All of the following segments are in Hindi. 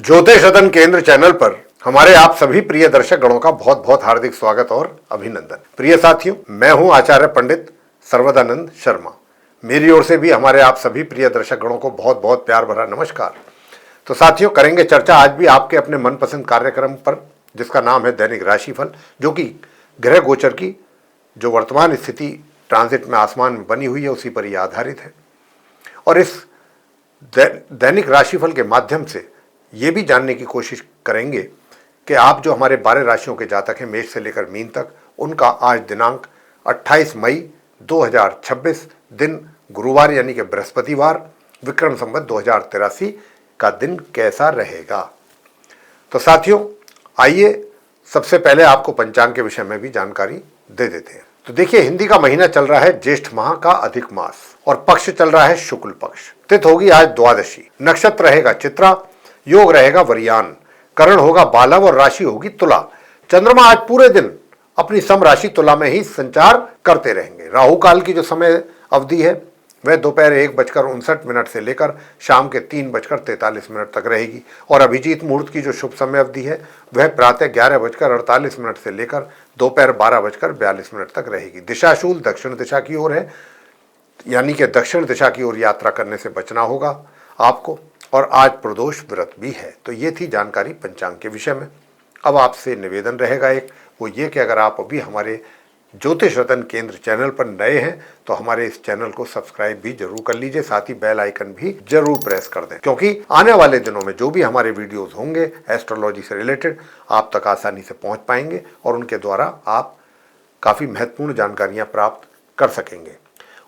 ज्योतिष सदन केंद्र चैनल पर हमारे आप सभी प्रिय दर्शक गणों का बहुत बहुत हार्दिक स्वागत और अभिनंदन। प्रिय साथियों, मैं हूं आचार्य पंडित सर्वदानंद शर्मा। मेरी ओर से भी हमारे आप सभी प्रिय दर्शक गणों को बहुत बहुत प्यार भरा नमस्कार। तो साथियों, करेंगे चर्चा आज भी आपके अपने मनपसंद कार्यक्रम पर, जिसका नाम है दैनिक राशिफल, जो कि ग्रह गोचर की जो वर्तमान स्थिति ट्रांजिट में आसमान में बनी हुई है उसी पर ही आधारित है। और इस दैनिक राशिफल के माध्यम से ये भी जानने की कोशिश करेंगे कि आप जो हमारे 12 राशियों के जातक हैं, मेष से लेकर मीन तक, उनका आज दिनांक 28 मई 2026 दिन गुरुवार यानी कि बृहस्पतिवार, विक्रम संवत 2083 का दिन कैसा रहेगा। तो साथियों, आइए सबसे पहले आपको पंचांग के विषय में भी जानकारी दे देते हैं। तो देखिए, हिंदी का महीना चल रहा है ज्येष्ठ माह का अधिक मास और पक्ष चल रहा है शुक्ल पक्ष। तिथि होगी आज द्वादशी, नक्षत्र रहेगा चित्रा, योग रहेगा वरियान, करण होगा बालव और राशि होगी तुला। चंद्रमा आज पूरे दिन अपनी सम राशि तुला में ही संचार करते रहेंगे। राहु काल की जो समय अवधि है वह दोपहर 1:59 से लेकर शाम के 3:43 तक रहेगी और अभिजीत मुहूर्त की जो शुभ समय अवधि है वह प्रातः 11:48 से लेकर दोपहर 12:42 तक रहेगी। दिशाशूल दक्षिण दिशा की ओर है, यानी कि दक्षिण दिशा की ओर यात्रा करने से बचना होगा आपको। और आज प्रदोष व्रत भी है। तो ये थी जानकारी पंचांग के विषय में। अब आपसे निवेदन रहेगा एक, वो ये कि अगर आप अभी हमारे ज्योतिष रतन केंद्र चैनल पर नए हैं तो हमारे इस चैनल को सब्सक्राइब भी जरूर कर लीजिए, साथ ही बेल आइकन भी जरूर प्रेस कर दें, क्योंकि आने वाले दिनों में जो भी हमारे वीडियोस होंगे एस्ट्रोलॉजी से रिलेटेड आप तक आसानी से पहुंच पाएंगे और उनके द्वारा आप काफ़ी महत्वपूर्ण जानकारियां प्राप्त कर सकेंगे।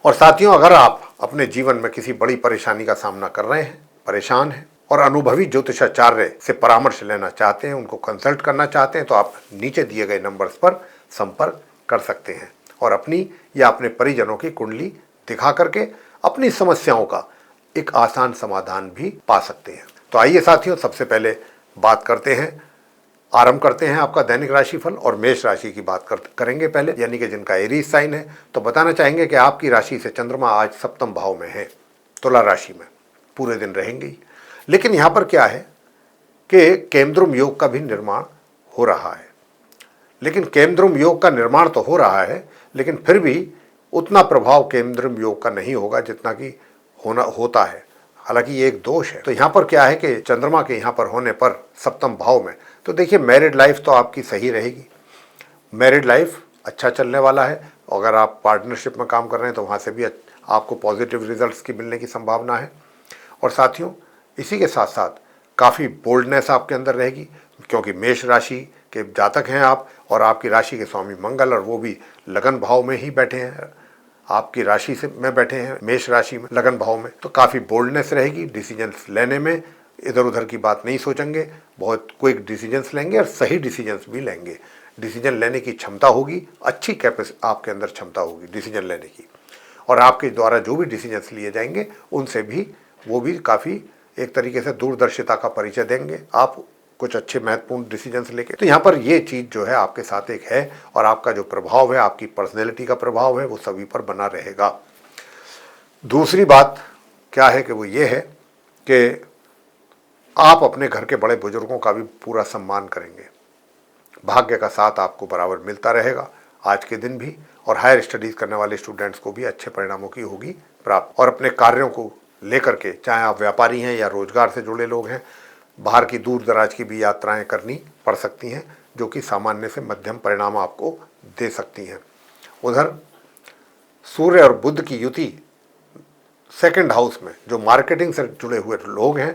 और साथियों, अगर आप अपने जीवन में किसी बड़ी परेशानी का सामना कर रहे हैं, परेशान हैं और अनुभवी ज्योतिषाचार्य से परामर्श लेना चाहते हैं, उनको कंसल्ट करना चाहते हैं, तो आप नीचे दिए गए नंबर्स पर संपर्क कर सकते हैं और अपनी या अपने परिजनों की कुंडली दिखा करके अपनी समस्याओं का एक आसान समाधान भी पा सकते हैं। तो आइए साथियों, सबसे पहले बात करते हैं, आरंभ करते हैं आपका दैनिक राशिफल और मेष राशि की बात करेंगे पहले, यानी कि जिनका एरीज साइन है। तो बताना चाहेंगे कि आपकी राशि से चंद्रमा आज सप्तम भाव में है, तुला राशि में पूरे दिन रहेंगे। लेकिन यहाँ पर क्या है कि केमद्रुम योग का भी निर्माण हो रहा है। लेकिन केमद्रुम योग का निर्माण तो हो रहा है, लेकिन फिर भी उतना प्रभाव केमद्रुम योग का नहीं होगा जितना कि होता है। हालांकि ये एक दोष है। तो यहाँ पर क्या है कि चंद्रमा के यहाँ पर होने पर सप्तम भाव में, तो देखिए मैरिड लाइफ तो आपकी सही रहेगी, मैरिड लाइफ अच्छा चलने वाला है। अगर आप पार्टनरशिप में काम कर रहे हैं तो वहाँ से भी आपको पॉजिटिव रिजल्ट्स की मिलने की संभावना है। और साथियों, इसी के साथ साथ काफ़ी बोल्डनेस आपके अंदर रहेगी, क्योंकि मेष राशि के जातक हैं आप और आपकी राशि के स्वामी मंगल, और वो भी लगन भाव में ही बैठे हैं, आपकी राशि से में बैठे हैं मेष राशि में लगन भाव में। तो काफ़ी बोल्डनेस रहेगी डिसीजंस लेने में, इधर उधर की बात नहीं सोचेंगे, बहुत क्विक डिसीजंस लेंगे और सही डिसीजंस भी लेंगे। डिसीजन लेने की क्षमता होगी, अच्छी कैपेसिटी आपके अंदर क्षमता होगी डिसीजन लेने की, और आपके द्वारा जो भी डिसीजंस लिए जाएंगे उनसे भी वो भी काफ़ी एक तरीके से दूरदर्शिता का परिचय देंगे आप कुछ अच्छे महत्वपूर्ण डिसीजंस लेके। तो यहाँ पर ये चीज़ जो है आपके साथ एक है, और आपका जो प्रभाव है, आपकी पर्सनैलिटी का प्रभाव है, वो सभी पर बना रहेगा। दूसरी बात क्या है कि वो ये है कि आप अपने घर के बड़े बुजुर्गों का भी पूरा सम्मान करेंगे। भाग्य का साथ आपको बराबर मिलता रहेगा आज के दिन भी, और हायर स्टडीज़ करने वाले स्टूडेंट्स को भी अच्छे परिणामों की होगी प्राप्त। और अपने कार्यों को लेकर के, चाहे आप व्यापारी हैं या रोजगार से जुड़े लोग हैं, बाहर की दूर दराज की भी यात्राएं करनी पड़ सकती हैं, जो कि सामान्य से मध्यम परिणाम आपको दे सकती हैं। उधर सूर्य और बुध की युति सेकंड हाउस में जो मार्केटिंग से जुड़े हुए लोग हैं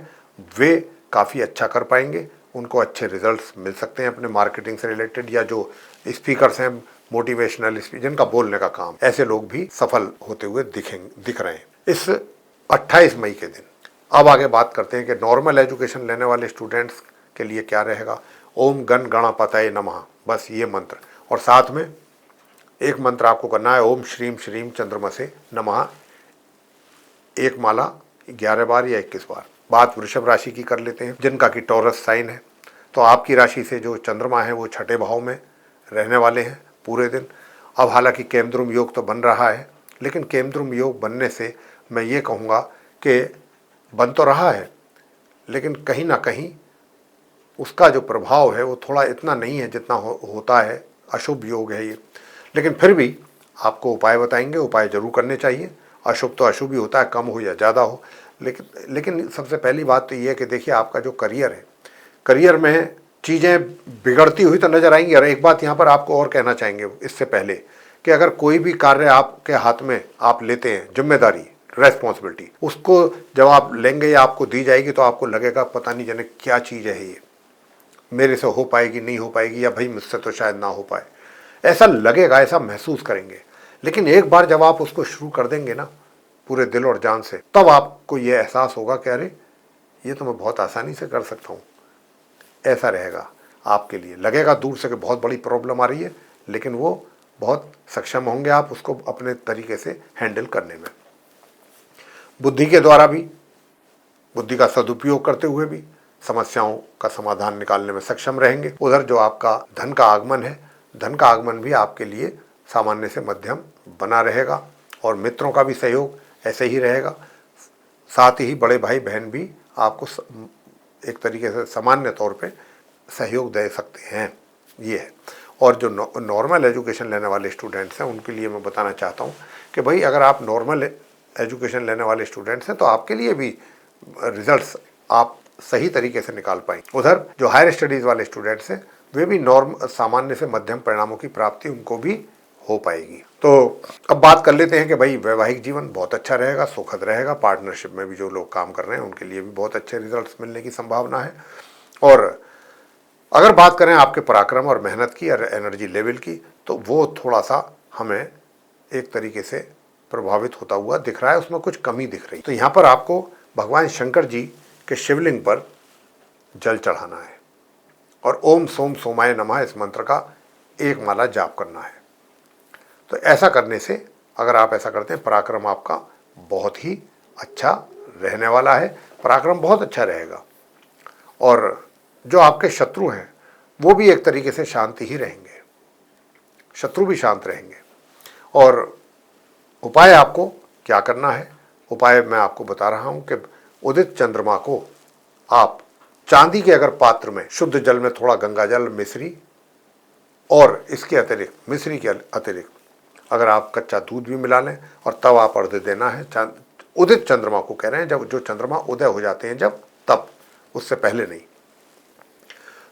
वे काफ़ी अच्छा कर पाएंगे, उनको अच्छे रिजल्ट्स मिल सकते हैं अपने मार्केटिंग से रिलेटेड, या जो स्पीकर्स हैं मोटिवेशनल स्पीच जिनका बोलने का काम, ऐसे लोग भी सफल होते हुए दिख रहे हैं इस 28 मई के दिन। अब आगे बात करते हैं कि नॉर्मल एजुकेशन लेने वाले स्टूडेंट्स के लिए क्या रहेगा। ओम गण गणपतये नमः, बस ये मंत्र, और साथ में एक मंत्र आपको करना है, ओम श्रीम श्रीम चंद्रमसे नमः, एक माला 11 बार या 21 बार। बात वृषभ राशि की कर लेते हैं, जिनका कि टॉरस साइन है। तो आपकी राशि से जो चंद्रमा है वो छठे भाव में रहने वाले हैं पूरे दिन। अब हालांकि केमद्रुम योग तो बन रहा है, लेकिन केमद्रुम योग बनने से मैं ये कहूँगा कि बन तो रहा है, लेकिन कहीं ना कहीं उसका जो प्रभाव है वो थोड़ा इतना नहीं है जितना होता है, अशुभ योग है ये। लेकिन फिर भी आपको उपाय बताएंगे, उपाय जरूर करने चाहिए। अशुभ तो अशुभ ही होता है, कम हो या ज़्यादा हो। लेकिन सबसे पहली बात तो ये है कि देखिए आपका जो करियर है, करियर में चीज़ें बिगड़ती हुई तो नज़र आएंगी। और एक बात यहाँ पर आपको और कहना चाहेंगे इससे पहले कि अगर कोई भी कार्य आपके हाथ में आप लेते हैं, जिम्मेदारी, रेस्पॉन्सिबिलिटी, उसको जब आप लेंगे या आपको दी जाएगी तो आपको लगेगा पता नहीं जाने क्या चीज़ है ये, मेरे से हो पाएगी नहीं हो पाएगी, या भाई मुझसे तो शायद ना हो पाए, ऐसा लगेगा, ऐसा महसूस करेंगे। लेकिन एक बार जब आप उसको शुरू कर देंगे ना पूरे दिल और जान से, तब आपको ये एहसास होगा कि अरे ये तो मैं बहुत आसानी से कर सकता हूँ। ऐसा रहेगा आपके लिए, लगेगा दूर से कि बहुत बड़ी प्रॉब्लम आ रही है, लेकिन वो बहुत सक्षम होंगे आप उसको अपने तरीके से हैंडल करने में। बुद्धि के द्वारा भी, बुद्धि का सदुपयोग करते हुए भी समस्याओं का समाधान निकालने में सक्षम रहेंगे। उधर जो आपका धन का आगमन है, धन का आगमन भी आपके लिए सामान्य से मध्यम बना रहेगा, और मित्रों का भी सहयोग ऐसे ही रहेगा। साथ ही बड़े भाई बहन भी आपको एक तरीके से सामान्य तौर पे सहयोग दे सकते हैं, ये है। और जो नॉर्मल एजुकेशन लेने वाले स्टूडेंट्स हैं उनके लिए मैं बताना चाहता हूँ कि भाई अगर आप नॉर्मल एजुकेशन लेने वाले स्टूडेंट्स हैं तो आपके लिए भी रिजल्ट्स आप सही तरीके से निकाल पाएंगे। उधर जो हायर स्टडीज़ वाले स्टूडेंट्स हैं वे भी सामान्य से मध्यम परिणामों की प्राप्ति उनको भी हो पाएगी। तो अब बात कर लेते हैं कि भाई वैवाहिक जीवन बहुत अच्छा रहेगा, सुखद रहेगा। पार्टनरशिप में भी जो लोग काम कर रहे हैं उनके लिए भी बहुत अच्छे रिजल्ट्स मिलने की संभावना है। और अगर बात करें आपके पराक्रम और मेहनत की और एनर्जी लेवल की, तो वो थोड़ा सा हमें एक तरीके से प्रभावित होता हुआ दिख रहा है, उसमें कुछ कमी दिख रही। तो यहाँ पर आपको भगवान शंकर जी के शिवलिंग पर जल चढ़ाना है और ओम सोम सोमाय नमः इस मंत्र का एक माला जाप करना है। तो ऐसा करने से, अगर आप ऐसा करते हैं, पराक्रम आपका बहुत ही अच्छा रहने वाला है। पराक्रम बहुत अच्छा रहेगा और जो आपके शत्रु हैं वो भी एक तरीके से शांति ही रहेंगे, शत्रु भी शांत रहेंगे। और उपाय आपको क्या करना है, उपाय मैं आपको बता रहा हूं कि उदित चंद्रमा को आप चांदी के अगर पात्र में शुद्ध जल में थोड़ा गंगा जल, मिश्री और इसके अतिरिक्त, मिश्री के अतिरिक्त अगर आप कच्चा दूध भी मिला लें और तब आप अर्घ्य देना है। उदित चंद्रमा को कह रहे हैं, जब जो चंद्रमा उदय हो जाते हैं जब, तब, उससे पहले नहीं।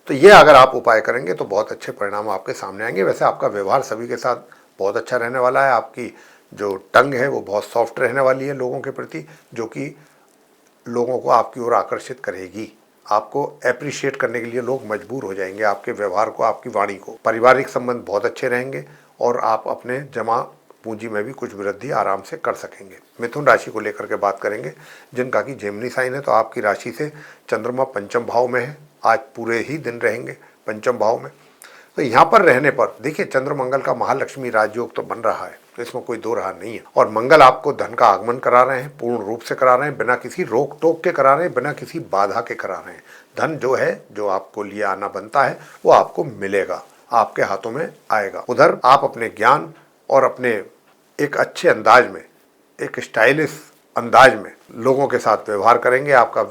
तो ये अगर आप उपाय करेंगे तो बहुत अच्छे परिणाम आपके सामने आएंगे। वैसे आपका व्यवहार सभी के साथ बहुत अच्छा रहने वाला है। आपकी जो टंग है वो बहुत सॉफ्ट रहने वाली है लोगों के प्रति, जो कि लोगों को आपकी ओर आकर्षित करेगी। आपको एप्रिशिएट करने के लिए लोग मजबूर हो जाएंगे आपके व्यवहार को, आपकी वाणी को। पारिवारिक संबंध बहुत अच्छे रहेंगे और आप अपने जमा पूंजी में भी कुछ वृद्धि आराम से कर सकेंगे। मिथुन राशि को लेकर के बात करेंगे, जिनका कि जेमिनी साइन है, तो आपकी राशि से चंद्रमा पंचम भाव में है। आज पूरे ही दिन रहेंगे पंचम भाव में। तो यहाँ पर रहने पर देखिए, चंद्र मंगल का महालक्ष्मी राजयोग तो बन रहा है, तो इसमें कोई दो राह नहीं है। और मंगल आपको धन का आगमन करा रहे हैं, पूर्ण रूप से करा रहे हैं, बिना किसी रोक टोक के करा रहे हैं, बिना किसी बाधा के करा रहे हैं। धन जो है, जो आपको लिए आना बनता है, वो आपको मिलेगा, आपके हाथों में आएगा। उधर आप अपने ज्ञान और अपने एक अच्छे अंदाज में, एक स्टाइलिश अंदाज में लोगों के साथ व्यवहार करेंगे। आपका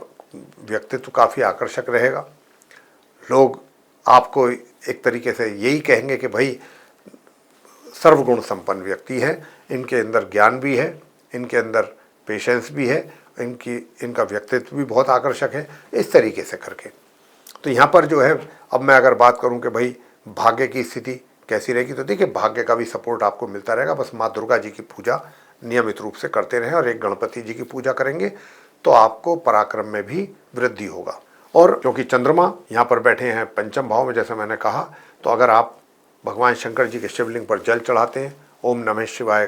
व्यक्तित्व काफ़ी आकर्षक रहेगा। लोग आपको एक तरीके से यही कहेंगे कि भाई सर्वगुण संपन्न व्यक्ति है, इनके अंदर ज्ञान भी है, इनके अंदर पेशेंस भी है, इनका व्यक्तित्व भी बहुत आकर्षक है, इस तरीके से करके। तो यहाँ पर जो है, अब मैं अगर बात करूँ कि भाई भाग्य की स्थिति कैसी रहेगी, तो देखिए भाग्य का भी सपोर्ट आपको मिलता रहेगा। बस माँ दुर्गा जी की पूजा नियमित रूप से करते रहें और एक गणपति जी की पूजा करेंगे तो आपको पराक्रम में भी वृद्धि होगा। और क्योंकि चंद्रमा यहाँ पर बैठे हैं पंचम भाव में, जैसे मैंने कहा, तो अगर आप भगवान शंकर जी के शिवलिंग पर जल चढ़ाते हैं, ओम नमः शिवाय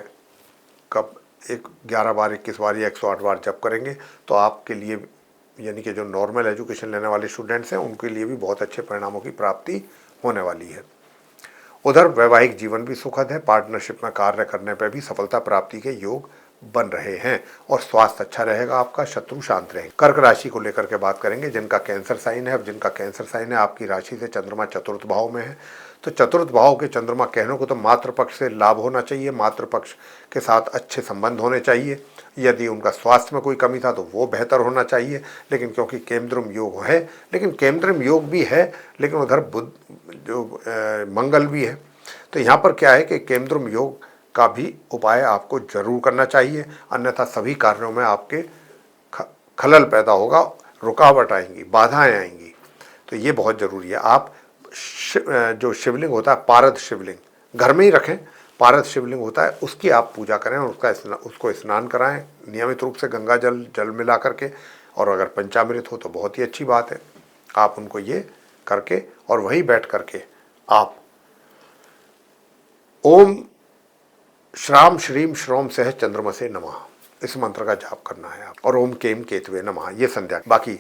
का 11 बार, 21 बार या 108 बार जप करेंगे, तो आपके लिए, यानी कि जो नॉर्मल एजुकेशन लेने वाले स्टूडेंट्स हैं, उनके लिए भी बहुत अच्छे परिणामों की प्राप्ति होने वाली है। उधर वैवाहिक जीवन भी सुखद है। पार्टनरशिप में कार्य करने पर भी सफलता प्राप्ति के योग बन रहे हैं और स्वास्थ्य अच्छा रहेगा आपका, शत्रु शांत रहेंगे। कर्क राशि को लेकर के बात करेंगे, जिनका कैंसर साइन है। अब जिनका कैंसर साइन है, आपकी राशि से चंद्रमा चतुर्थ भाव में है, तो चतुर्थ भाव के चंद्रमा कहने को तो मातृपक्ष से लाभ होना चाहिए, मातृपक्ष के साथ अच्छे संबंध होने चाहिए, यदि उनका स्वास्थ्य में कोई कमी था तो वो बेहतर होना चाहिए। लेकिन क्योंकि केमद्रुम योग है, लेकिन केमद्रुम योग भी है लेकिन उधर बुध जो मंगल भी है, तो यहाँ पर क्या है कि केमद्रुम योग का भी उपाय आपको जरूर करना चाहिए, अन्यथा सभी कार्यों में आपके खलल पैदा होगा, रुकावट आएंगी, बाधाएं आएंगी। तो ये बहुत ज़रूरी है। आप जो शिवलिंग होता है, पारद शिवलिंग घर में ही रखें, पारद शिवलिंग होता है, उसकी आप पूजा करें और उसको स्नान कराएं नियमित रूप से गंगा जल मिला करके, और अगर पंचामृत हो तो बहुत ही अच्छी बात है। आप उनको ये करके और वहीं बैठ करके आप ओम श्राम श्रीम श्रोम सह चंद्रमसे नमः इस मंत्र का जाप करना है आप, और ओम केम केतवे नमः ये संध्या। बाकी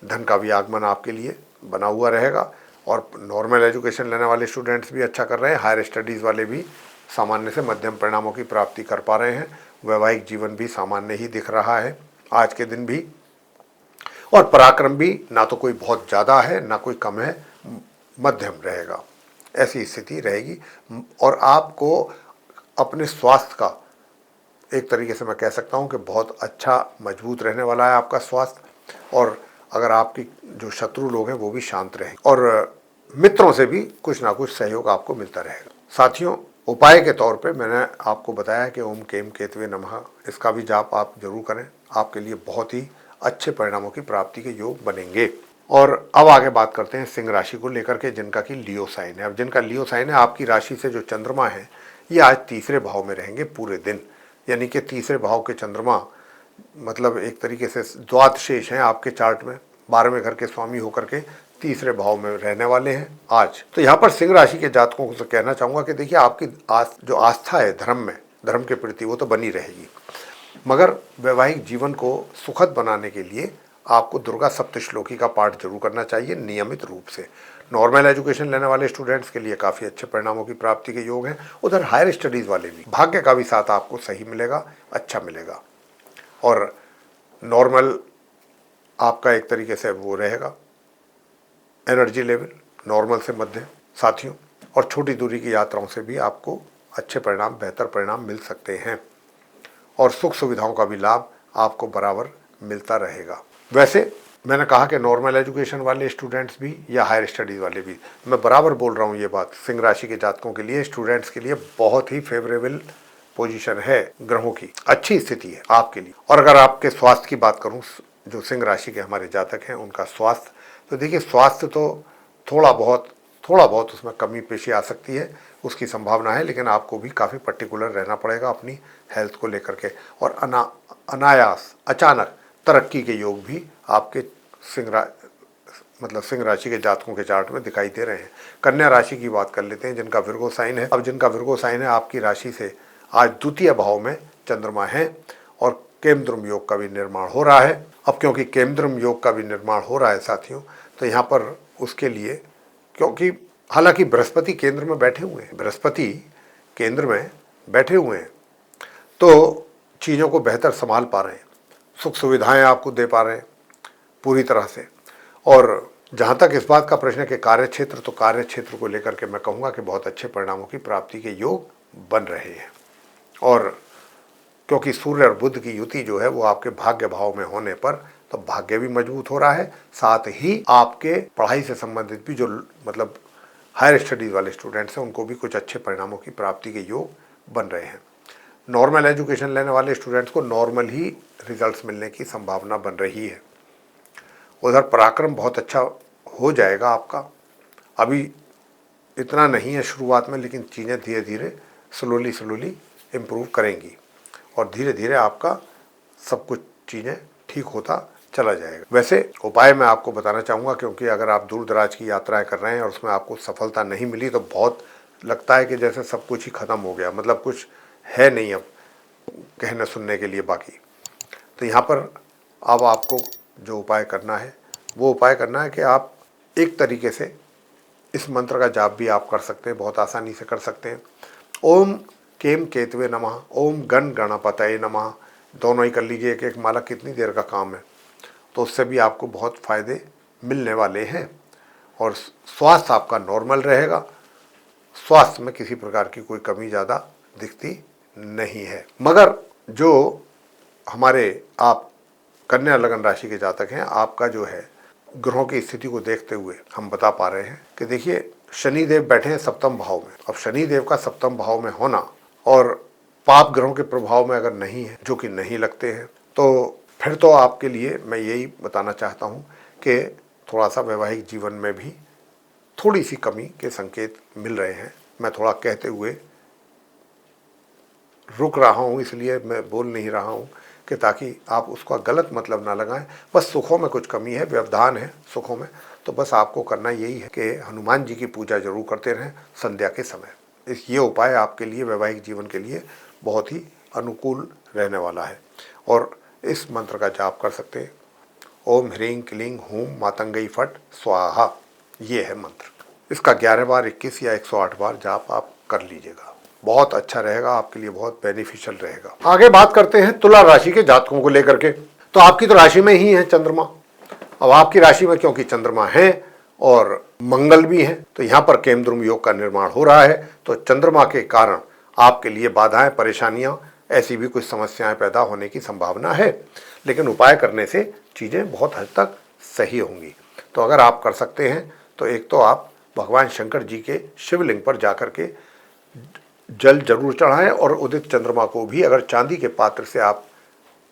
धन का भी आगमन आपके लिए बना हुआ रहेगा, और नॉर्मल एजुकेशन लेने वाले स्टूडेंट्स भी अच्छा कर रहे हैं, हायर स्टडीज़ वाले भी सामान्य से मध्यम परिणामों की प्राप्ति कर पा रहे हैं, वैवाहिक जीवन भी सामान्य ही दिख रहा है आज के दिन भी, और पराक्रम भी ना तो कोई बहुत ज़्यादा है ना कोई कम है, मध्यम रहेगा, ऐसी स्थिति रहेगी। और आपको अपने स्वास्थ्य का एक तरीके से मैं कह सकता हूँ कि बहुत अच्छा मजबूत रहने वाला है आपका स्वास्थ्य, और अगर आपकी जो शत्रु लोग हैं वो भी शांत रहें, और मित्रों से भी कुछ ना कुछ सहयोग आपको मिलता रहेगा। साथियों, उपाय के तौर पे मैंने आपको बताया कि ओम केम केतवे नमः, इसका भी जाप आप जरूर करें, आपके लिए बहुत ही अच्छे परिणामों की प्राप्ति के योग बनेंगे। और अब आगे बात करते हैं सिंह राशि को लेकर के, जिनका कि लियो साइन है। अब जिनका लियो साइन है, आपकी राशि से जो चंद्रमा है ये आज तीसरे भाव में रहेंगे पूरे दिन, यानी कि तीसरे भाव के चंद्रमा मतलब एक तरीके से द्वादशेष हैं आपके चार्ट में, 12वें घर के स्वामी होकर के तीसरे भाव में रहने वाले हैं आज। तो यहाँ पर सिंह राशि के जातकों को तो कहना चाहूँगा कि देखिए, आपकी जो आस्था है धर्म में, धर्म के प्रति, वो तो बनी रहेगी, मगर वैवाहिक जीवन को सुखद बनाने के लिए आपको दुर्गा सप्तश्लोकी का पाठ जरूर करना चाहिए नियमित रूप से। नॉर्मल एजुकेशन लेने वाले स्टूडेंट्स के लिए काफ़ी अच्छे परिणामों की प्राप्ति के योग हैं, उधर हायर स्टडीज़ वाले भी भाग्य का भी साथ आपको सही मिलेगा, अच्छा मिलेगा, और नॉर्मल आपका एक तरीके से वो रहेगा एनर्जी लेवल नॉर्मल से मध्य साथियों, और छोटी दूरी की यात्राओं से भी आपको अच्छे परिणाम, बेहतर परिणाम मिल सकते हैं, और सुख सुविधाओं का भी लाभ आपको बराबर मिलता रहेगा। वैसे मैंने कहा कि नॉर्मल एजुकेशन वाले स्टूडेंट्स भी या हायर स्टडीज़ वाले भी, मैं बराबर बोल रहा हूँ ये बात, सिंह राशि के जातकों के लिए, स्टूडेंट्स के लिए बहुत ही फेवरेबल पोजीशन है, ग्रहों की अच्छी स्थिति है आपके लिए। और अगर आपके स्वास्थ्य की बात करूँ, जो सिंह राशि के हमारे जातक हैं उनका स्वास्थ्य, तो देखिए स्वास्थ्य तो थोड़ा बहुत उसमें कमी पेशी आ सकती है, उसकी संभावना है, लेकिन आपको भी काफ़ी पर्टिकुलर रहना पड़ेगा अपनी हेल्थ को लेकर के। और अनायास अचानक तरक्की के योग भी आपके सिंह राशि के जातकों के चार्ट में दिखाई दे रहे हैं। कन्या राशि की बात कर लेते हैं, जिनका विर्गो साइन है। अब जिनका विर्गो साइन है, आपकी राशि से आज द्वितीय भाव में चंद्रमा है, और केमद्रुम योग का भी निर्माण हो रहा है। अब क्योंकि केमद्रुम योग का भी निर्माण हो रहा है साथियों, तो यहाँ पर उसके लिए, क्योंकि हालांकि बृहस्पति केंद्र में बैठे हुए हैं, बृहस्पति केंद्र में बैठे हुए हैं, तो चीज़ों को बेहतर संभाल पा रहे हैं, सुख सुविधाएं आपको दे पा रहे हैं पूरी तरह से। और जहाँ तक इस बात का प्रश्न है कि कार्य क्षेत्र, तो कार्य क्षेत्र को लेकर के मैं कहूँगा कि बहुत अच्छे परिणामों की प्राप्ति के योग बन रहे हैं। और क्योंकि सूर्य और बुध की युति जो है वो आपके भाग्य भाव में होने पर, तो भाग्य भी मजबूत हो रहा है, साथ ही आपके पढ़ाई से संबंधित भी जो मतलब हायर स्टडीज़ वाले स्टूडेंट्स हैं उनको भी कुछ अच्छे परिणामों की प्राप्ति के योग बन रहे हैं। नॉर्मल एजुकेशन लेने वाले स्टूडेंट्स को नॉर्मल ही रिजल्ट्स मिलने की संभावना बन रही है। उधर पराक्रम बहुत अच्छा हो जाएगा आपका, अभी इतना नहीं है शुरुआत में, लेकिन चीज़ें धीरे धीरे स्लोली इम्प्रूव करेंगी, और धीरे धीरे आपका सब कुछ चीज़ें ठीक होता चला जाएगा। वैसे उपाय मैं आपको बताना चाहूँगा, क्योंकि अगर आप दूर दराज की यात्राएं कर रहे हैं और उसमें आपको सफलता नहीं मिली, तो बहुत लगता है कि जैसे सब कुछ ही ख़त्म हो गया, मतलब कुछ है नहीं अब कहने सुनने के लिए बाकी। तो यहाँ पर अब आपको जो उपाय करना है, वो उपाय करना है कि आप एक तरीके से इस मंत्र का जाप भी आप कर सकते हैं, बहुत आसानी से कर सकते हैं। ओम केम केतवे नमः, ओम गण गणपतये नमः, दोनों ही कर लीजिए, एक एक माला कितनी देर का काम है, तो उससे भी आपको बहुत फ़ायदे मिलने वाले हैं, और स्वास्थ्य आपका नॉर्मल रहेगा, स्वास्थ्य में किसी प्रकार की कोई कमी ज़्यादा दिखती नहीं है। मगर जो हमारे आप कन्या लगन राशि के जातक हैं, आपका जो है ग्रहों की स्थिति को देखते हुए हम बता पा रहे हैं कि देखिए शनि देव बैठे हैं सप्तम भाव में। अब शनि देव का सप्तम भाव में होना और पाप ग्रहों के प्रभाव में अगर नहीं है, जो कि नहीं लगते हैं, तो फिर तो आपके लिए मैं यही बताना चाहता हूँ कि थोड़ा सा वैवाहिक जीवन में भी थोड़ी सी कमी के संकेत मिल रहे हैं। मैं थोड़ा कहते हुए रुक रहा हूँ, इसलिए मैं बोल नहीं रहा हूँ कि ताकि आप उसका गलत मतलब ना लगाएं। बस सुखों में कुछ कमी है, व्यवधान है सुखों में, तो बस आपको करना यही है कि हनुमान जी की पूजा जरूर करते रहें संध्या के समय। ये उपाय आपके लिए वैवाहिक जीवन के लिए बहुत ही अनुकूल रहने वाला है। और इस मंत्र का जाप कर सकते हैं, ओम ह्रीं क्लीं हूं मातंगई फट स्वाहा, ये है मंत्र। इसका 11 बार, 21 या 108 बार जाप आप कर लीजिएगा, बहुत अच्छा रहेगा आपके लिए, बहुत बेनिफिशियल रहेगा। आगे बात करते हैं तुला राशि के जातकों को लेकर के। तो आपकी तो राशि में ही है चंद्रमा। अब आपकी राशि में क्योंकि चंद्रमा है और मंगल भी है, तो यहाँ पर केमद्रुम योग का निर्माण हो रहा है। तो चंद्रमा के कारण आपके लिए बाधाएं, परेशानियां, ऐसी भी कुछ समस्याएं पैदा होने की संभावना है, लेकिन उपाय करने से चीज़ें बहुत हद तक सही होंगी। तो अगर आप कर सकते हैं तो एक तो आप भगवान शंकर जी के शिवलिंग पर जाकर के जल जरूर चढ़ाएं, और उदित चंद्रमा को भी अगर चांदी के पात्र से आप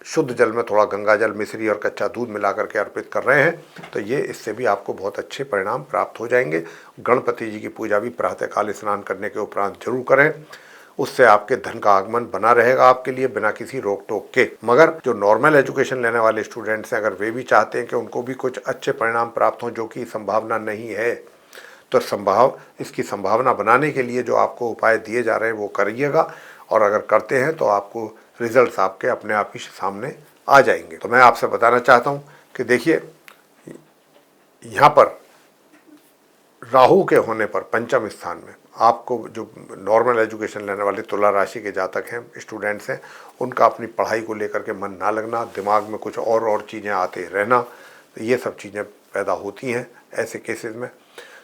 शुद्ध जल में थोड़ा गंगा जल, मिश्री और कच्चा दूध मिलाकर के अर्पित कर रहे हैं, तो ये इससे भी आपको बहुत अच्छे परिणाम प्राप्त हो जाएंगे। गणपति जी की पूजा भी प्रातःकाल स्नान करने के उपरांत जरूर करें, उससे आपके धन का आगमन बना रहेगा आपके लिए बिना किसी रोक टोक के। मगर जो नॉर्मल एजुकेशन लेने वाले स्टूडेंट्स हैं, अगर वे भी चाहते हैं कि उनको भी कुछ अच्छे परिणाम प्राप्त हों, जो कि संभावना नहीं है, तो इसकी संभावना बनाने के लिए जो आपको उपाय दिए जा रहे हैं वो करिएगा, और अगर करते हैं तो आपको रिजल्ट्स आपके अपने आप ही सामने आ जाएंगे। तो मैं आपसे बताना चाहता हूँ कि देखिए यहाँ पर राहु के होने पर पंचम स्थान में आपको, जो नॉर्मल एजुकेशन लेने वाले तुला राशि के जातक हैं, स्टूडेंट्स हैं, उनका अपनी पढ़ाई को लेकर के मन ना लगना, दिमाग में कुछ और चीज़ें आते रहना, तो ये सब चीज़ें पैदा होती हैं ऐसे केसेस में।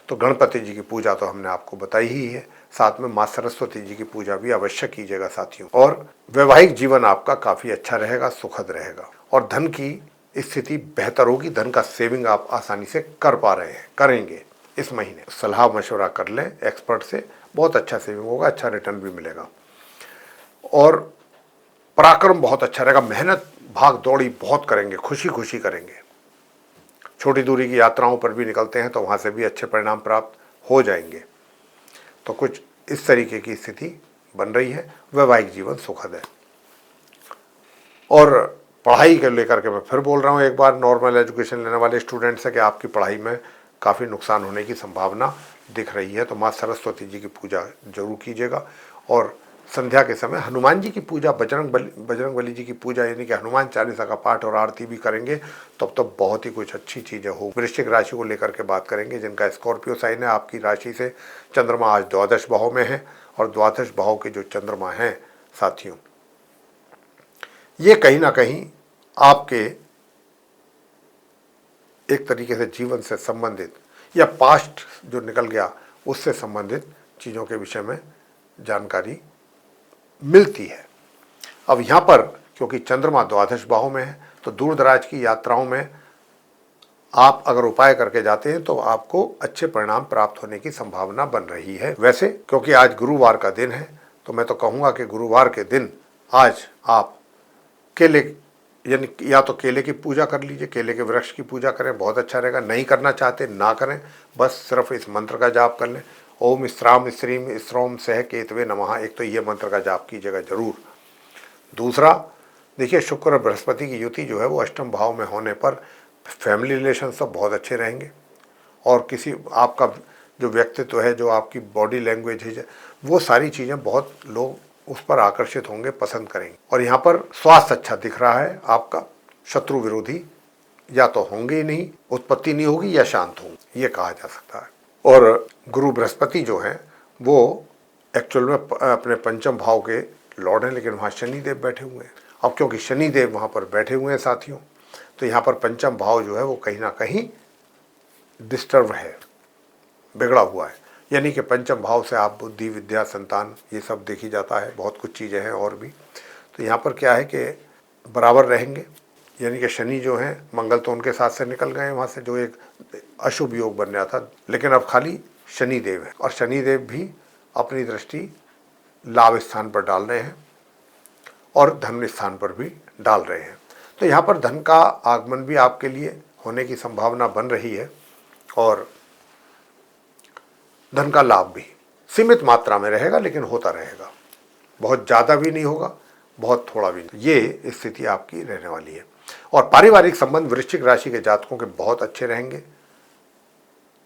तो गणपति जी की पूजा तो हमने आपको बताई ही है, साथ में माँ सरस्वती जी की पूजा भी अवश्य कीजिएगा साथियों। और वैवाहिक जीवन आपका काफ़ी अच्छा रहेगा, सुखद रहेगा, और धन की स्थिति बेहतर होगी। धन का सेविंग आप आसानी से कर पा रहे हैं, करेंगे इस महीने। सलाह मशवरा कर लें एक्सपर्ट से, बहुत अच्छा सेविंग होगा, अच्छा रिटर्न भी मिलेगा, और पराक्रम बहुत अच्छा रहेगा। मेहनत भाग दौड़ी बहुत करेंगे, खुशी खुशी करेंगे। छोटी दूरी की यात्राओं पर भी निकलते हैं तो वहाँ से भी अच्छे परिणाम प्राप्त हो जाएंगे। तो कुछ इस तरीके की स्थिति बन रही है, वैवाहिक जीवन सुखद है। और पढ़ाई को लेकर के मैं फिर बोल रहा हूँ एक बार, नॉर्मल एजुकेशन लेने वाले स्टूडेंट्स है कि आपकी पढ़ाई में काफ़ी नुकसान होने की संभावना दिख रही है, तो माँ सरस्वती जी की पूजा जरूर कीजिएगा। और संध्या के समय हनुमान जी की पूजा, बजरंगबली जी की पूजा, यानी कि हनुमान चालीसा का पाठ और आरती भी करेंगे, तब तो बहुत ही कुछ अच्छी चीज़ें हो। वृश्चिक राशि को लेकर के बात करेंगे, जिनका स्कॉर्पियो साइन है। आपकी राशि से चंद्रमा आज द्वादश भाव में है, और द्वादश भाव के जो चंद्रमा हैं साथियों, ये कहीं ना कहीं आपके एक तरीके से जीवन से संबंधित या पास्ट जो निकल गया उससे संबंधित चीज़ों के विषय में जानकारी मिलती है। अब यहाँ पर क्योंकि चंद्रमा द्वादश भाव में है, तो दूर दराज की यात्राओं में आप अगर उपाय करके जाते हैं तो आपको अच्छे परिणाम प्राप्त होने की संभावना बन रही है। वैसे क्योंकि आज गुरुवार का दिन है, तो मैं तो कहूँगा कि गुरुवार के दिन आज आप केले, यानी या तो केले की पूजा कर लीजिए, केले के वृक्ष की पूजा करें, बहुत अच्छा रहेगा। नहीं करना चाहते ना करें, बस सिर्फ इस मंत्र का जाप कर लें, ओम स्त्राम स्त्रीम स्त्रोम सह केतवे नमः। एक तो ये मंत्र का जाप कीजिएगा जरूर। दूसरा, देखिए शुक्र और बृहस्पति की युति जो है वो अष्टम भाव में होने पर फैमिली रिलेशन सब बहुत अच्छे रहेंगे, और किसी आपका जो व्यक्तित्व है, जो आपकी बॉडी लैंग्वेज है, वो सारी चीज़ें बहुत लोग उस पर आकर्षित होंगे, पसंद करेंगे। और यहाँ पर स्वास्थ्य अच्छा दिख रहा है आपका, शत्रु विरोधी या तो होंगे ही नहीं, उत्पत्ति नहीं होगी, या शांत होंगे, ये कहा जा सकता है। और गुरु बृहस्पति जो हैं वो एक्चुअल में अपने पंचम भाव के लॉर्ड हैं, लेकिन वहाँ शनिदेव बैठे हुए हैं। अब क्योंकि शनिदेव वहाँ पर बैठे हुए हैं साथियों, तो यहाँ पर पंचम भाव जो है वो कहीं ना कहीं डिस्टर्ब है, बिगड़ा हुआ है। यानी कि पंचम भाव से आप बुद्धि, विद्या, संतान ये सब देखी जाता है, बहुत कुछ चीज़ें हैं और भी। तो यहाँ पर क्या है कि बराबर रहेंगे, यानी कि शनि जो है, मंगल तो उनके साथ से निकल गए वहाँ से, जो एक अशुभ योग बन रहा था, लेकिन अब खाली शनिदेव है और शनिदेव भी अपनी दृष्टि लाभ स्थान पर डाल रहे हैं और धन स्थान पर भी डाल रहे हैं। तो यहाँ पर धन का आगमन भी आपके लिए होने की संभावना बन रही है और धन का लाभ भी सीमित मात्रा में रहेगा, लेकिन होता रहेगा, बहुत ज़्यादा भी नहीं होगा, बहुत थोड़ा भी नहीं। ये स्थिति आपकी रहने वाली है। और पारिवारिक संबंध वृश्चिक राशि के जातकों के बहुत अच्छे रहेंगे।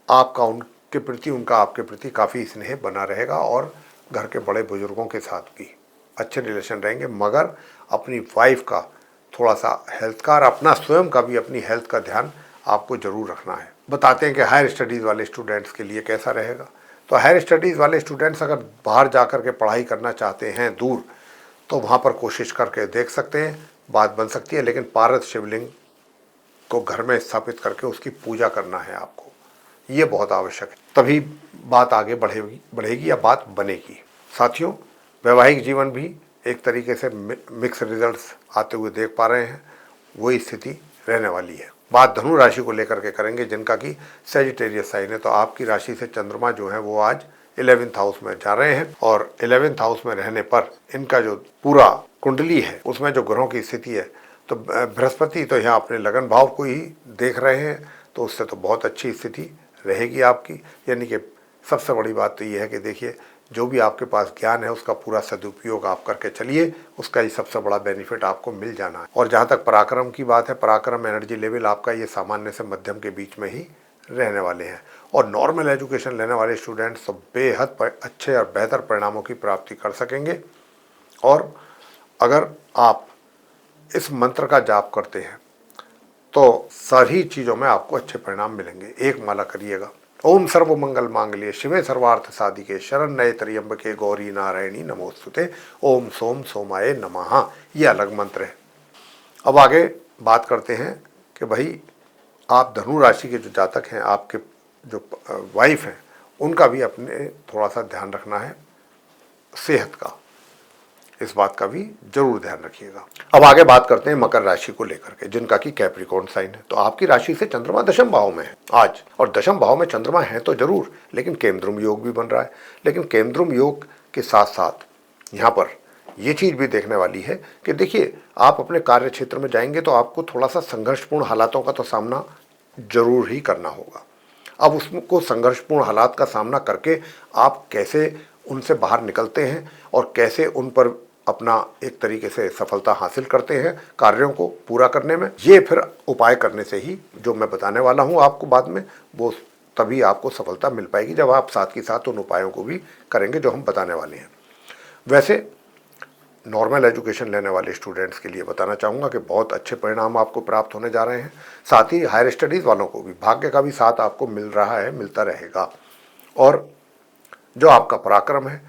आपका उनके प्रति, उनका आपके प्रति काफ़ी स्नेह बना रहेगा और घर के बड़े बुजुर्गों के साथ भी अच्छे रिलेशन रहेंगे, मगर अपनी वाइफ का थोड़ा सा हेल्थ का और अपना स्वयं का भी, अपनी हेल्थ का ध्यान आपको जरूर रखना है। बताते हैं कि हायर स्टडीज़ वाले स्टूडेंट्स के लिए कैसा रहेगा। तो हायर स्टडीज़ वाले स्टूडेंट्स अगर बाहर जा कर के पढ़ाई करना चाहते हैं दूर, तो वहाँ पर कोशिश करके देख सकते हैं, बात बन सकती है। लेकिन पारद शिवलिंग को घर में स्थापित करके उसकी पूजा करना है आपको, ये बहुत आवश्यक है, तभी बात आगे बढ़ेगी या बात बनेगी। साथियों, वैवाहिक जीवन भी एक तरीके से मिक्स रिजल्ट्स आते हुए देख पा रहे हैं, वही स्थिति रहने वाली है। बात धनु राशि को लेकर के करेंगे, जिनका कि सेजिटेरियस साइन है। तो आपकी राशि से चंद्रमा जो है वो आज 11th हाउस में जा रहे हैं और 11th हाउस में रहने पर इनका जो पूरा कुंडली है उसमें जो ग्रहों की स्थिति है, तो बृहस्पति तो यहाँ अपने लगन भाव को ही देख रहे हैं, तो उससे तो बहुत अच्छी स्थिति रहेगी आपकी। यानी कि सबसे बड़ी बात तो ये है कि देखिए, जो भी आपके पास ज्ञान है उसका पूरा सदुपयोग आप करके चलिए, उसका ही सबसे बड़ा बेनिफिट आपको मिल जाना है। और जहाँ तक पराक्रम की बात है, पराक्रम एनर्जी लेवल आपका ये सामान्य से मध्यम के बीच में ही रहने वाले हैं। और नॉर्मल एजुकेशन लेने वाले स्टूडेंट्स तो बेहद अच्छे और बेहतर परिणामों की प्राप्ति कर सकेंगे। और अगर आप इस मंत्र का जाप करते हैं तो सारी चीज़ों में आपको अच्छे परिणाम मिलेंगे। एक माला करिएगा, ओम सर्व मंगल मांगल्ये शिवे सर्वार्थ साधिके शरण्ये त्र्यंबके गौरी नारायणी नमोस्तुते ओम सोम सोमाय नमः। ये अलग मंत्र है। अब आगे बात करते हैं कि भाई आप धनु राशि के जो जातक हैं, आपके जो वाइफ हैं, उनका भी अपने थोड़ा सा ध्यान रखना है सेहत का, इस बात का भी जरूर ध्यान रखिएगा। अब आगे बात करते हैं मकर राशि को लेकर के, जिनका कि कैप्रिकॉर्न साइन है। तो आपकी राशि से चंद्रमा दशम भाव में है आज, और दशम भाव में चंद्रमा है तो जरूर, लेकिन केंद्रुम योग भी बन रहा है। लेकिन केंद्रुम योग के साथ साथ यहाँ पर ये चीज़ भी देखने वाली है कि देखिए, आप अपने कार्य क्षेत्र में जाएंगे तो आपको थोड़ा सा संघर्षपूर्ण हालातों का तो सामना जरूर ही करना होगा। अब उसको संघर्षपूर्ण हालात का सामना करके आप कैसे उनसे बाहर निकलते हैं और कैसे उन पर अपना एक तरीके से सफलता हासिल करते हैं कार्यों को पूरा करने में, ये फिर उपाय करने से ही, जो मैं बताने वाला हूँ आपको बाद में, वो तभी आपको सफलता मिल पाएगी जब आप साथ के साथ उन उपायों को भी करेंगे जो हम बताने वाले हैं। वैसे नॉर्मल एजुकेशन लेने वाले स्टूडेंट्स के लिए बताना चाहूँगा कि बहुत अच्छे परिणाम आपको प्राप्त होने जा रहे हैं। साथ ही हायर स्टडीज़ वालों को भी भाग्य का भी साथ आपको मिल रहा है, मिलता रहेगा। और जो आपका पराक्रम है,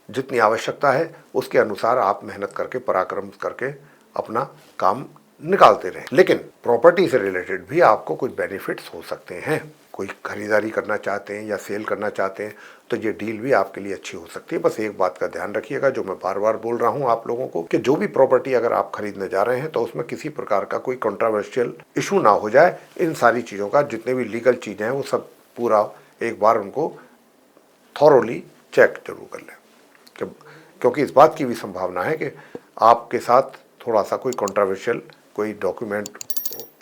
जितनी आवश्यकता है उसके अनुसार आप मेहनत करके, पराक्रम करके अपना काम निकालते रहें। लेकिन प्रॉपर्टी से रिलेटेड भी आपको कुछ बेनिफिट्स हो सकते हैं। कोई खरीदारी करना चाहते हैं या सेल करना चाहते हैं तो ये डील भी आपके लिए अच्छी हो सकती है। बस एक बात का ध्यान रखिएगा, जो मैं बार बार बोल रहा हूँ आप लोगों को, कि जो भी प्रॉपर्टी अगर आप खरीदने जा रहे हैं तो उसमें किसी प्रकार का कोई कंट्रोवर्शियल इशू ना हो जाए। इन सारी चीज़ों का, जितने भी लीगल चीज़ें हैं, वो सब पूरा एक बार उनको थॉरोली चेक जरूर कर लें, क्योंकि इस बात की भी संभावना है कि आपके साथ थोड़ा सा कोई कंट्रोवर्शियल कोई डॉक्यूमेंट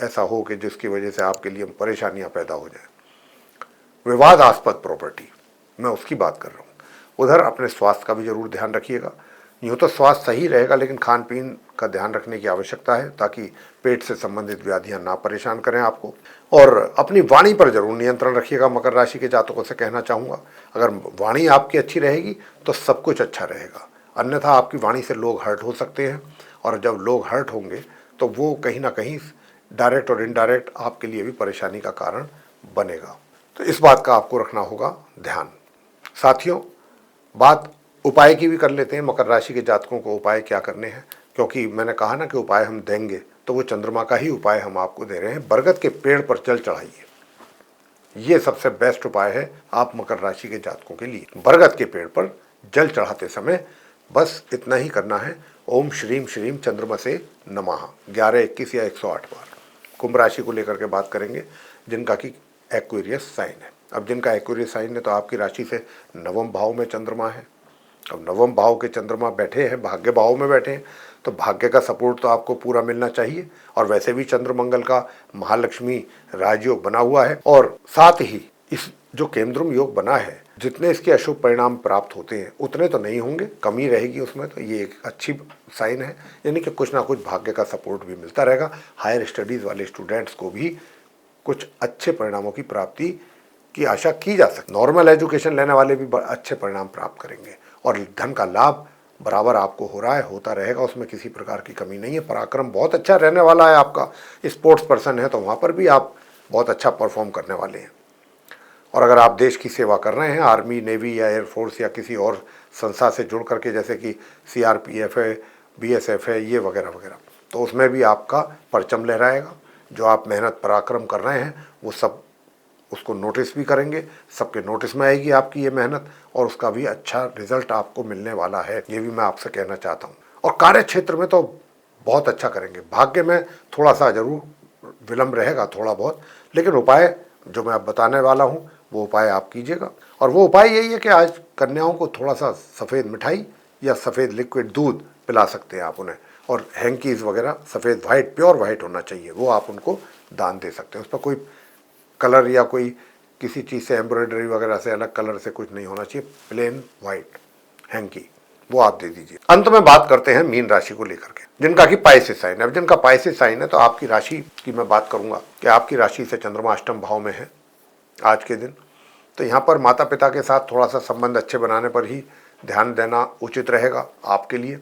ऐसा हो कि जिसकी वजह से आपके लिए परेशानियां पैदा हो जाए। विवादास्पद प्रॉपर्टी, मैं उसकी बात कर रहा हूँ। उधर अपने स्वास्थ्य का भी जरूर ध्यान रखिएगा। यूँ तो स्वास्थ्य सही रहेगा, लेकिन खान पीन का ध्यान रखने की आवश्यकता है, ताकि पेट से संबंधित व्याधियां ना परेशान करें आपको। और अपनी वाणी पर जरूर नियंत्रण रखिएगा। मकर राशि के जातकों से कहना चाहूँगा, अगर वाणी आपकी अच्छी रहेगी तो सब कुछ अच्छा रहेगा, अन्यथा आपकी वाणी से लोग हर्ट हो सकते हैं, और जब लोग हर्ट होंगे तो वो कहीं ना कहीं डायरेक्ट और इनडायरेक्ट आपके लिए भी परेशानी का कारण बनेगा। तो इस बात का आपको रखना होगा ध्यान। साथियों, बात उपाय की भी कर लेते हैं। मकर राशि के जातकों को उपाय क्या करने हैं, क्योंकि मैंने कहा ना कि उपाय हम देंगे, तो वो चंद्रमा का ही उपाय हम आपको दे रहे हैं। बरगद के पेड़ पर जल चढ़ाइए, ये सबसे बेस्ट उपाय है आप मकर राशि के जातकों के लिए। बरगद के पेड़ पर जल चढ़ाते समय बस इतना ही करना है, ओम श्रीम श्रीम चंद्रमसे नमः 11, 21 या 108 बार। कुंभ राशि को लेकर के बात करेंगे, जिनका कि एक्वेरियस साइन है। अब जिनका एक्वेरियस साइन है तो आपकी राशि से नवम भाव में चंद्रमा है। अब नवम भाव के चंद्रमा बैठे हैं, भाग्य भाव में बैठे हैं, तो भाग्य का सपोर्ट तो आपको पूरा मिलना चाहिए। और वैसे भी चंद्र मंगल का महालक्ष्मी राजयोग बना हुआ है, और साथ ही इस जो केंद्रुम योग बना है, जितने इसके अशुभ परिणाम प्राप्त होते हैं उतने तो नहीं होंगे, कमी रहेगी उसमें, तो ये एक अच्छी साइन है। यानी कि कुछ ना कुछ भाग्य का सपोर्ट भी मिलता रहेगा। हायर स्टडीज़ वाले स्टूडेंट्स को भी कुछ अच्छे परिणामों की प्राप्ति की आशा की जा सकती। नॉर्मल एजुकेशन लेने वाले भी अच्छे परिणाम प्राप्त करेंगे, और धन का लाभ बराबर आपको हो रहा है, होता रहेगा, उसमें किसी प्रकार की कमी नहीं है। पराक्रम बहुत अच्छा रहने वाला है आपका। स्पोर्ट्स पर्सन है तो वहाँ पर भी आप बहुत अच्छा परफॉर्म करने वाले हैं। और अगर आप देश की सेवा कर रहे हैं, आर्मी, नेवी या एयरफोर्स या किसी और संस्था से जुड़ करके, जैसे कि CRPF है, BSF है, ये वगैरह वगैरह, तो उसमें भी आपका परचम लहराएगा। जो आप मेहनत पराक्रम कर रहे हैं वो सब उसको नोटिस भी करेंगे, सबके नोटिस में आएगी आपकी ये मेहनत, और उसका भी अच्छा रिजल्ट आपको मिलने वाला है, ये भी मैं आपसे कहना चाहता हूँ। और कार्य क्षेत्र में तो बहुत अच्छा करेंगे। भाग्य में थोड़ा सा जरूर विलम्ब रहेगा, थोड़ा बहुत, लेकिन उपाय जो मैं अब बताने वाला हूँ वो उपाय आप कीजिएगा। और वो उपाय यही है कि आज कन्याओं को थोड़ा सा सफ़ेद मिठाई या सफ़ेद लिक्विड दूध पिला सकते हैं आप उन्हें, और हैंकीज़ वगैरह सफ़ेद वाइट, प्योर वाइट होना चाहिए, वो आप उनको दान दे सकते हैं। उस पर कोई कलर या कोई किसी चीज़ से एम्ब्रॉयडरी वगैरह से अलग कलर से कुछ नहीं होना चाहिए, प्लेन वाइट हैंकी, वो आप दे दीजिए। अंत में बात करते हैं मीन राशि को लेकर के, जिनका कि पाइसेस साइन है। अब जिनका पाइसेस साइन है तो आपकी राशि की मैं बात करूंगा कि आपकी राशि से चंद्रमा अष्टम भाव में है आज के दिन। तो यहाँ पर माता पिता के साथ थोड़ा सा संबंध अच्छे बनाने पर ही ध्यान देना उचित रहेगा आपके लिए।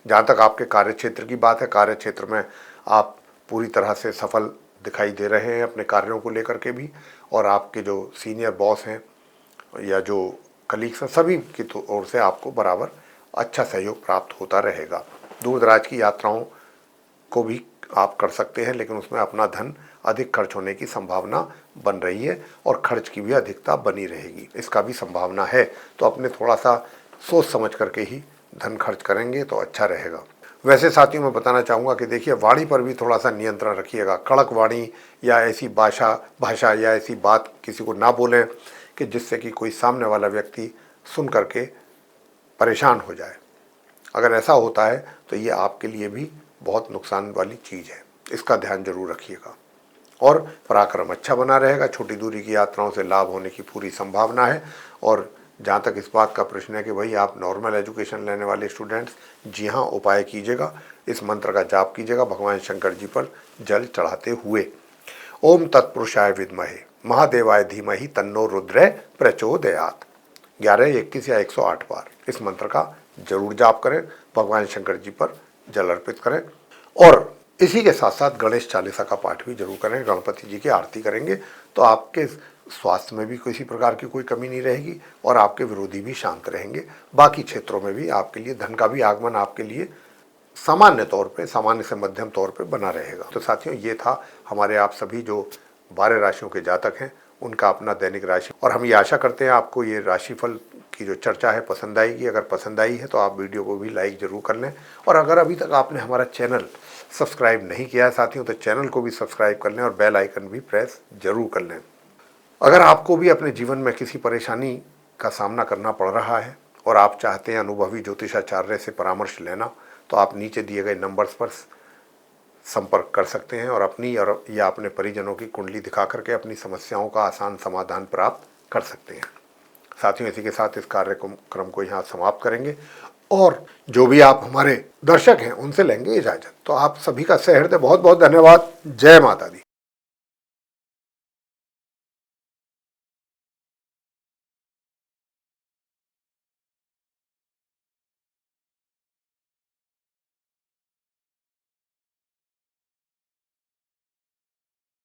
जहाँ तक आपके कार्य क्षेत्र की बात है, कार्य क्षेत्र में आप पूरी तरह से सफल दिखाई दे रहे हैं अपने कार्यों को लेकर के भी, और आपके जो सीनियर बॉस हैं या जो कलीग्स हैं, सभी की ओर से आपको बराबर अच्छा सहयोग प्राप्त होता रहेगा। दूर दराज की यात्राओं को भी आप कर सकते हैं, लेकिन उसमें अपना धन अधिक खर्च होने की संभावना बन रही है, और खर्च की भी अधिकता बनी रहेगी, इसका भी संभावना है। तो अपने थोड़ा सा सोच समझ करके ही धन खर्च करेंगे तो अच्छा रहेगा। वैसे साथियों मैं बताना चाहूँगा कि देखिए, वाणी पर भी थोड़ा सा नियंत्रण रखिएगा। कड़क वाणी या ऐसी भाषा या ऐसी बात किसी को ना बोलें कि जिससे कि कोई सामने वाला व्यक्ति सुन करके परेशान हो जाए। अगर ऐसा होता है तो ये आपके लिए भी बहुत नुकसान वाली चीज़ है, इसका ध्यान जरूर रखिएगा। और पराक्रम अच्छा बना रहेगा, छोटी दूरी की यात्राओं से लाभ होने की पूरी संभावना है। और जहाँ तक इस बात का प्रश्न है कि भाई आप नॉर्मल एजुकेशन लेने वाले स्टूडेंट्स, जी हाँ, उपाय कीजिएगा, इस मंत्र का जाप कीजिएगा भगवान शंकर जी पर जल चढ़ाते हुए। ओम तत्पुरुषाय विद्महे महादेवाय धीमहि तन्नो रुद्र प्रचोदयात् 11, 21 या 108 बार इस मंत्र का जरूर जाप करें, भगवान शंकर जी पर जल अर्पित करें। और इसी के साथ साथ गणेश चालीसा का पाठ भी जरूर करें। गणपति जी की आरती करेंगे तो आपके स्वास्थ्य में भी किसी प्रकार की कोई कमी नहीं रहेगी, और आपके विरोधी भी शांत रहेंगे। बाकी क्षेत्रों में भी आपके लिए धन का भी आगमन आपके लिए सामान्य तौर पे, सामान्य से मध्यम तौर पे बना रहेगा। तो साथियों, ये था हमारे आप सभी जो 12 राशियों के जातक हैं उनका अपना दैनिक राशि। और हम ये आशा करते हैं आपको ये राशिफल की जो चर्चा है पसंद आएगी। अगर पसंद आई है तो आप वीडियो को भी लाइक जरूर कर लें, और अगर अभी तक आपने हमारा चैनल सब्सक्राइब नहीं किया है साथियों तो चैनल को भी सब्सक्राइब कर लें, और बेल आइकन भी प्रेस जरूर कर लें। अगर आपको भी अपने जीवन में किसी परेशानी का सामना करना पड़ रहा है और आप चाहते हैं अनुभवी ज्योतिषाचार्य से परामर्श लेना, तो आप नीचे दिए गए नंबर्स पर संपर्क कर सकते हैं, और अपनी और या अपने परिजनों की कुंडली दिखा करके अपनी समस्याओं का आसान समाधान प्राप्त कर सकते हैं। साथियों, इसी के साथ इस कार्यक्रम को यहाँ समाप्त करेंगे, और जो भी आप हमारे दर्शक हैं उनसे लेंगे इजाज़त। तो आप सभी का सहृदय बहुत बहुत धन्यवाद। जय माता दी।